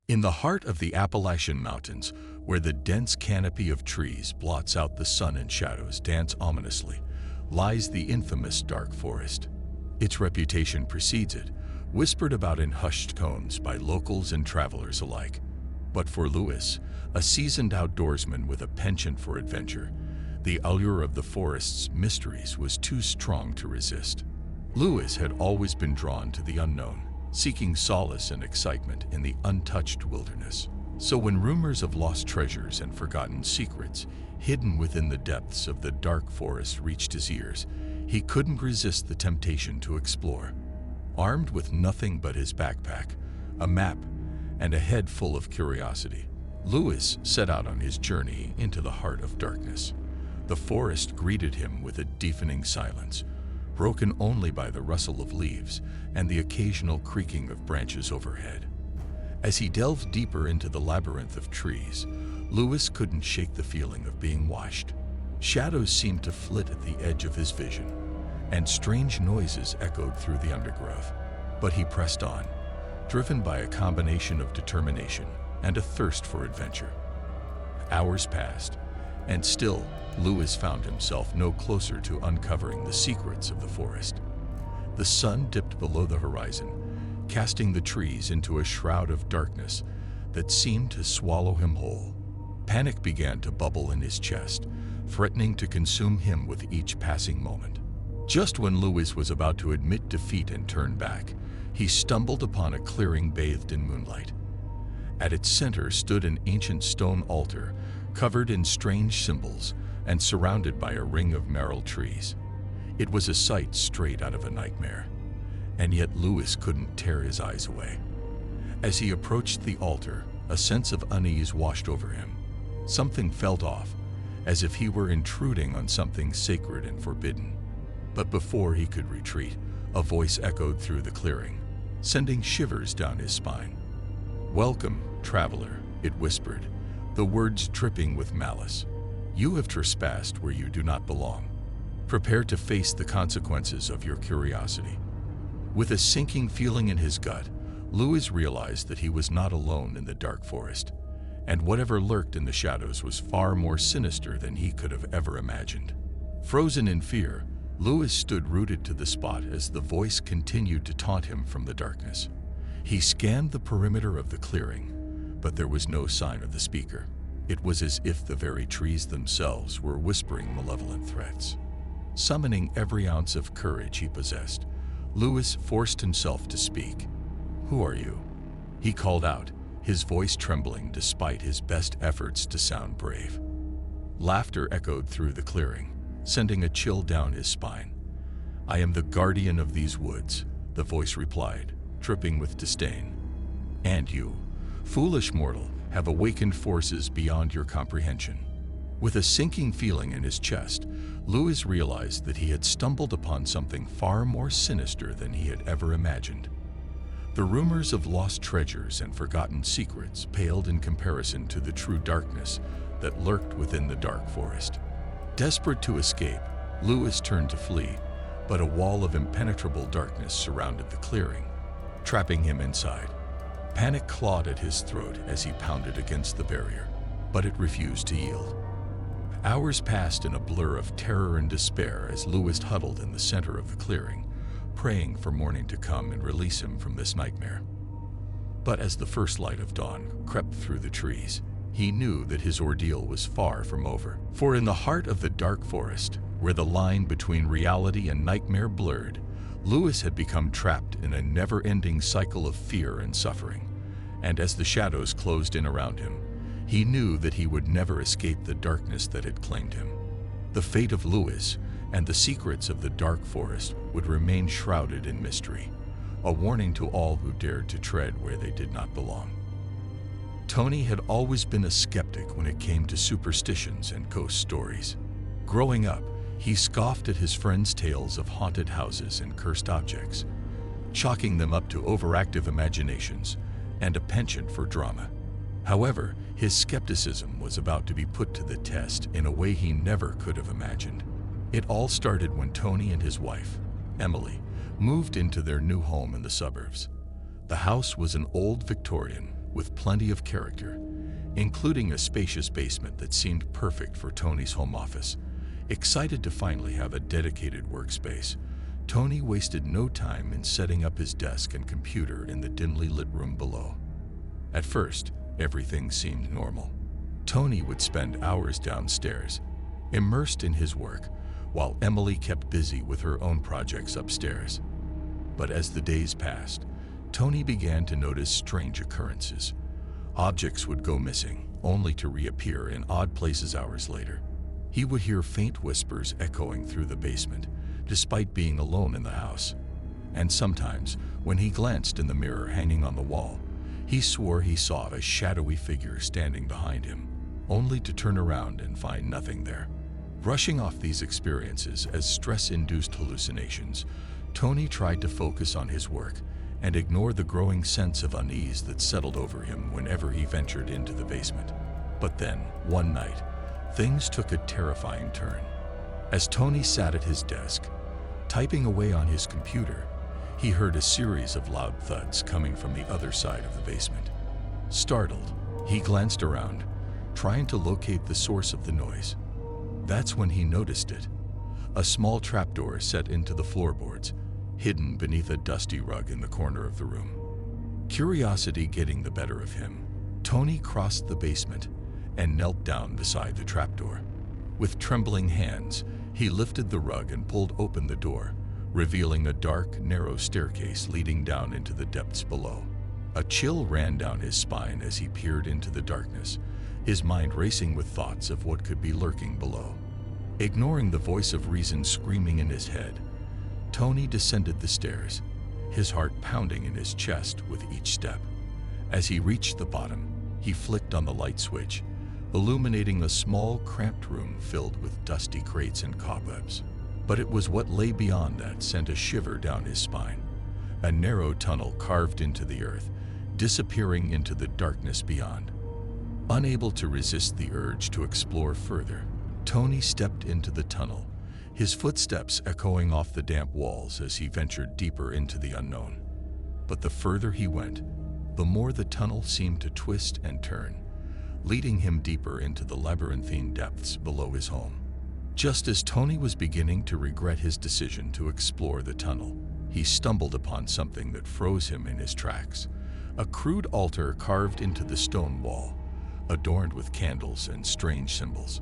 In the heart of the Appalachian Mountains, where the dense canopy of trees blots out the sun and shadows dance ominously, lies the infamous dark forest. Its reputation precedes it, whispered about in hushed tones by locals and travelers alike. But for Lewis, a seasoned outdoorsman with a penchant for adventure, the allure of the forest's mysteries was too strong to resist. Lewis had always been drawn to the unknown, seeking solace and excitement in the untouched wilderness. So when rumors of lost treasures and forgotten secrets hidden within the depths of the dark forest reached his ears, he couldn't resist the temptation to explore. Armed with nothing but his backpack, a map, and a head full of curiosity, Lewis set out on his journey into the heart of darkness. The forest greeted him with a deafening silence, broken only by the rustle of leaves and the occasional creaking of branches overhead. As he delved deeper into the labyrinth of trees, Lewis couldn't shake the feeling of being watched. Shadows seemed to flit at the edge of his vision, and strange noises echoed through the undergrowth. But he pressed on, driven by a combination of determination and a thirst for adventure. Hours passed, and still Lewis found himself no closer to uncovering the secrets of the forest. The sun dipped below the horizon, casting the trees into a shroud of darkness that seemed to swallow him whole. Panic began to bubble in his chest, threatening to consume him with each passing moment. Just when Lewis was about to admit defeat and turn back, he stumbled upon a clearing bathed in moonlight. At its center stood an ancient stone altar, covered in strange symbols and surrounded by a ring of gnarled trees. It was a sight straight out of a nightmare, and yet Lewis couldn't tear his eyes away. As he approached the altar, a sense of unease washed over him. Something felt off, as if he were intruding on something sacred and forbidden. But before he could retreat, a voice echoed through the clearing, sending shivers down his spine. "Welcome, traveler," it whispered, the words dripping with malice. "You have trespassed where you do not belong. Prepare to face the consequences of your curiosity." With a sinking feeling in his gut, Lewis realized that he was not alone in the dark forest, and whatever lurked in the shadows was far more sinister than he could have ever imagined. Frozen in fear, Lewis stood rooted to the spot as the voice continued to taunt him from the darkness. He scanned the perimeter of the clearing, but there was no sign of the speaker. It was as if the very trees themselves were whispering malevolent threats. Summoning every ounce of courage he possessed, Lewis forced himself to speak. "Who are you?" he called out, his voice trembling despite his best efforts to sound brave. Laughter echoed through the clearing, sending a chill down his spine. "I am the guardian of these woods," the voice replied, dripping with disdain. "And you, foolish mortal, have awakened forces beyond your comprehension." With a sinking feeling in his chest, Lewis realized that he had stumbled upon something far more sinister than he had ever imagined. The rumors of lost treasures and forgotten secrets paled in comparison to the true darkness that lurked within the dark forest. Desperate to escape, Lewis turned to flee, but a wall of impenetrable darkness surrounded the clearing, trapping him inside. Panic clawed at his throat as he pounded against the barrier, but it refused to yield. Hours passed in a blur of terror and despair as Lewis huddled in the center of the clearing, praying for morning to come and release him from this nightmare. But as the first light of dawn crept through the trees, he knew that his ordeal was far from over. For in the heart of the dark forest, where the line between reality and nightmare blurred, Lewis had become trapped in a never-ending cycle of fear and suffering. And as the shadows closed in around him, he knew that he would never escape the darkness that had claimed him. The fate of Lewis and the secrets of the dark forest would remain shrouded in mystery, a warning to all who dared to tread where they did not belong. Tony had always been a skeptic when it came to superstitions and ghost stories. Growing up, he scoffed at his friends' tales of haunted houses and cursed objects, chalking them up to overactive imaginations and a penchant for drama. However, his skepticism was about to be put to the test in a way he never could have imagined. It all started when Tony and his wife, Emily, moved into their new home in the suburbs. The house was an old Victorian, with plenty of character, including a spacious basement that seemed perfect for Tony's home office. Excited to finally have a dedicated workspace, Tony wasted no time in setting up his desk and computer in the dimly lit room below. At first, everything seemed normal. Tony would spend hours downstairs, immersed in his work, while Emily kept busy with her own projects upstairs. But as the days passed, Tony began to notice strange occurrences. Objects would go missing, only to reappear in odd places hours later. He would hear faint whispers echoing through the basement, despite being alone in the house. And sometimes, when he glanced in the mirror hanging on the wall, he swore he saw a shadowy figure standing behind him, only to turn around and find nothing there. Brushing off these experiences as stress-induced hallucinations, Tony tried to focus on his work and ignore the growing sense of unease that settled over him whenever he ventured into the basement. But then, one night, things took a terrifying turn. As Tony sat at his desk, typing away on his computer, he heard a series of loud thuds coming from the other side of the basement. Startled, he glanced around, trying to locate the source of the noise. That's when he noticed it. A small trapdoor set into the floorboards, hidden beneath a dusty rug in the corner of the room. Curiosity getting the better of him, Tony crossed the basement and knelt down beside the trapdoor. With trembling hands, he lifted the rug and pulled open the door, revealing a dark, narrow staircase leading down into the depths below. A chill ran down his spine as he peered into the darkness, his mind racing with thoughts of what could be lurking below. Ignoring the voice of reason screaming in his head, Tony descended the stairs, his heart pounding in his chest with each step. As he reached the bottom, he flicked on the light switch, illuminating a small, cramped room filled with dusty crates and cobwebs. But it was what lay beyond that sent a shiver down his spine. A narrow tunnel carved into the earth, disappearing into the darkness beyond. Unable to resist the urge to explore further, Tony stepped into the tunnel, his footsteps echoing off the damp walls as he ventured deeper into the unknown. But the further he went, the more the tunnel seemed to twist and turn, leading him deeper into the labyrinthine depths below his home. Just as Tony was beginning to regret his decision to explore the tunnel, he stumbled upon something that froze him in his tracks. A crude altar carved into the stone wall, adorned with candles and strange symbols.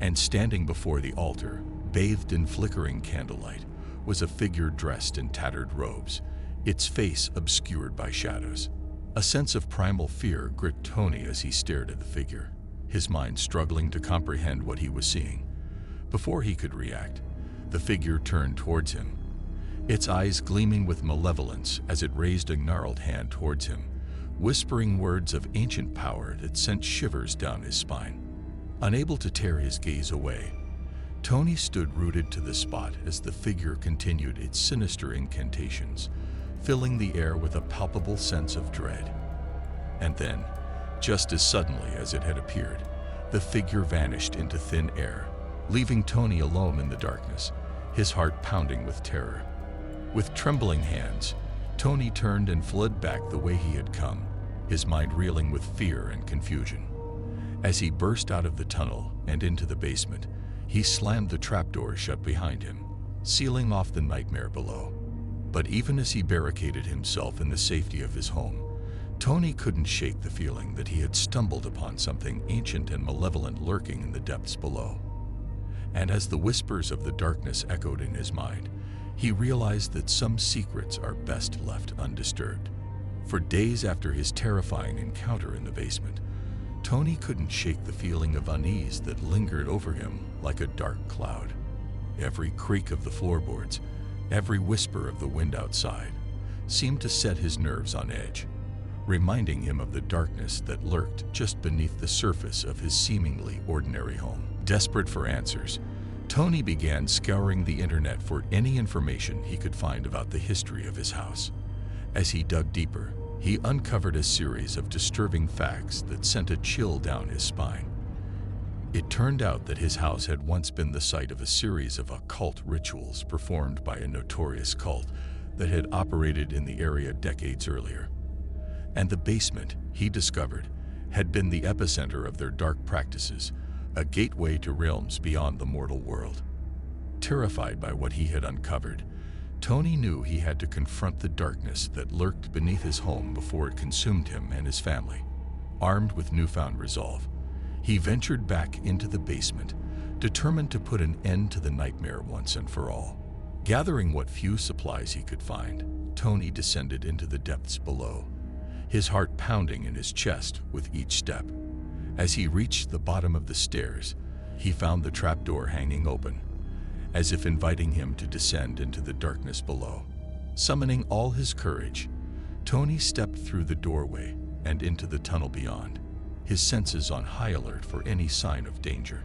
And standing before the altar, bathed in flickering candlelight, was a figure dressed in tattered robes, its face obscured by shadows. A sense of primal fear gripped Tony as he stared at the figure, his mind struggling to comprehend what he was seeing. Before he could react, the figure turned towards him, its eyes gleaming with malevolence as it raised a gnarled hand towards him, whispering words of ancient power that sent shivers down his spine. Unable to tear his gaze away, Tony stood rooted to the spot as the figure continued its sinister incantations, filling the air with a palpable sense of dread. And then, just as suddenly as it had appeared, the figure vanished into thin air, leaving Tony alone in the darkness, his heart pounding with terror. With trembling hands, Tony turned and fled back the way he had come, his mind reeling with fear and confusion. As he burst out of the tunnel and into the basement, he slammed the trapdoor shut behind him, sealing off the nightmare below. But even as he barricaded himself in the safety of his home, Tony couldn't shake the feeling that he had stumbled upon something ancient and malevolent lurking in the depths below. And as the whispers of the darkness echoed in his mind, he realized that some secrets are best left undisturbed. For days after his terrifying encounter in the basement, Tony couldn't shake the feeling of unease that lingered over him like a dark cloud. Every creak of the floorboards, every whisper of the wind outside, seemed to set his nerves on edge, reminding him of the darkness that lurked just beneath the surface of his seemingly ordinary home. Desperate for answers, Tony began scouring the internet for any information he could find about the history of his house. As he dug deeper, he uncovered a series of disturbing facts that sent a chill down his spine. It turned out that his house had once been the site of a series of occult rituals performed by a notorious cult that had operated in the area decades earlier. And the basement, he discovered, had been the epicenter of their dark practices, a gateway to realms beyond the mortal world. Terrified by what he had uncovered, Tony knew he had to confront the darkness that lurked beneath his home before it consumed him and his family. Armed with newfound resolve, he ventured back into the basement, determined to put an end to the nightmare once and for all. Gathering what few supplies he could find, Tony descended into the depths below, his heart pounding in his chest with each step. As he reached the bottom of the stairs, he found the trapdoor hanging open, as if inviting him to descend into the darkness below. Summoning all his courage, Tony stepped through the doorway and into the tunnel beyond, his senses on high alert for any sign of danger.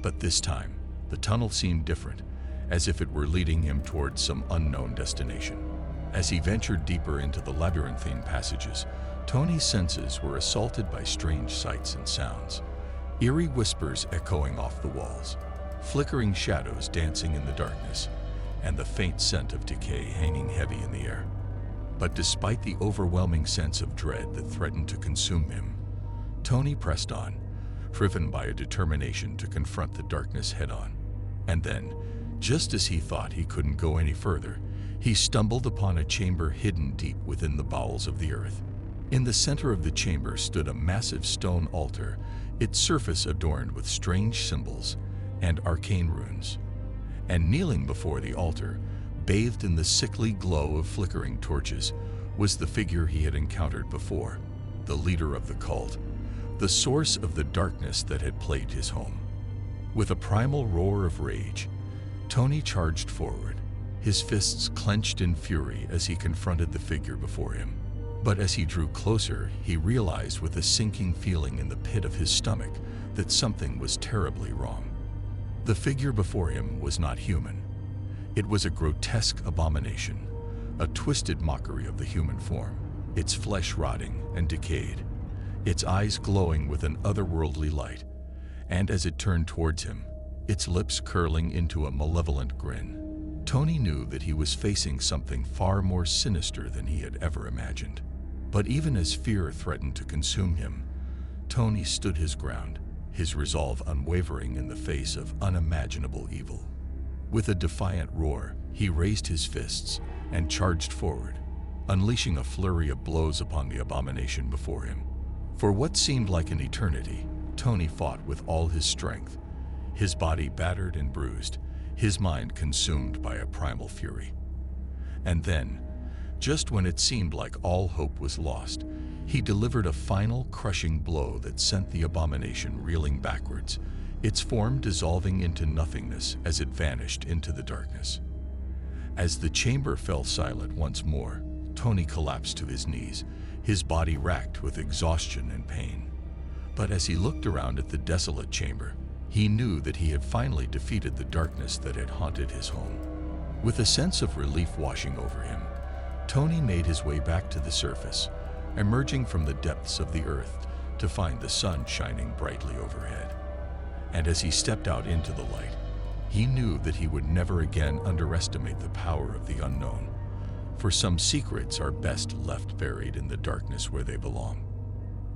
But this time, the tunnel seemed different, as if it were leading him towards some unknown destination. As he ventured deeper into the labyrinthine passages, Tony's senses were assaulted by strange sights and sounds, eerie whispers echoing off the walls, flickering shadows dancing in the darkness, and the faint scent of decay hanging heavy in the air. But despite the overwhelming sense of dread that threatened to consume him, Tony pressed on, driven by a determination to confront the darkness head-on. And then, just as he thought he couldn't go any further, he stumbled upon a chamber hidden deep within the bowels of the earth. In the center of the chamber stood a massive stone altar, its surface adorned with strange symbols and arcane runes. And kneeling before the altar, bathed in the sickly glow of flickering torches, was the figure he had encountered before, the leader of the cult, the source of the darkness that had plagued his home. With a primal roar of rage, Tony charged forward, his fists clenched in fury as he confronted the figure before him. But as he drew closer, he realized with a sinking feeling in the pit of his stomach that something was terribly wrong. The figure before him was not human. It was a grotesque abomination, a twisted mockery of the human form, its flesh rotting and decayed, its eyes glowing with an otherworldly light, and as it turned towards him, its lips curling into a malevolent grin. Tony knew that he was facing something far more sinister than he had ever imagined. But even as fear threatened to consume him, Tony stood his ground, his resolve unwavering in the face of unimaginable evil. With a defiant roar, he raised his fists and charged forward, unleashing a flurry of blows upon the abomination before him. For what seemed like an eternity, Tony fought with all his strength, his body battered and bruised, his mind consumed by a primal fury. And then, just when it seemed like all hope was lost, he delivered a final crushing blow that sent the abomination reeling backwards, its form dissolving into nothingness as it vanished into the darkness. As the chamber fell silent once more, Tony collapsed to his knees, his body racked with exhaustion and pain. But as he looked around at the desolate chamber, he knew that he had finally defeated the darkness that had haunted his home. With a sense of relief washing over him, Tony made his way back to the surface, emerging from the depths of the earth to find the sun shining brightly overhead. And as he stepped out into the light, he knew that he would never again underestimate the power of the unknown, for some secrets are best left buried in the darkness where they belong.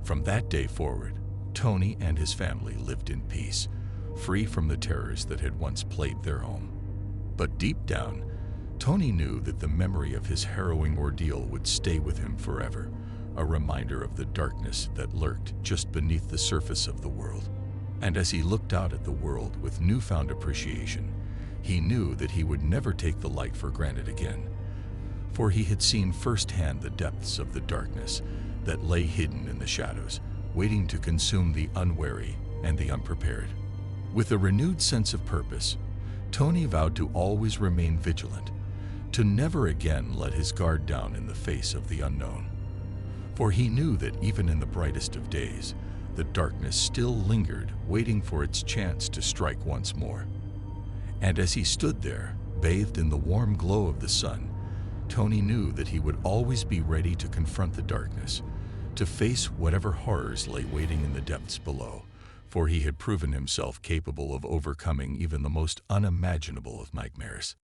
From that day forward, Tony and his family lived in peace, free from the terrors that had once plagued their home. But deep down, Tony knew that the memory of his harrowing ordeal would stay with him forever, a reminder of the darkness that lurked just beneath the surface of the world. And as he looked out at the world with newfound appreciation, he knew that he would never take the light for granted again, for he had seen firsthand the depths of the darkness that lay hidden in the shadows, waiting to consume the unwary and the unprepared. With a renewed sense of purpose, Tony vowed to always remain vigilant, to never again let his guard down in the face of the unknown. For he knew that even in the brightest of days, the darkness still lingered, waiting for its chance to strike once more. And as he stood there, bathed in the warm glow of the sun, Tony knew that he would always be ready to confront the darkness, to face whatever horrors lay waiting in the depths below, for he had proven himself capable of overcoming even the most unimaginable of nightmares.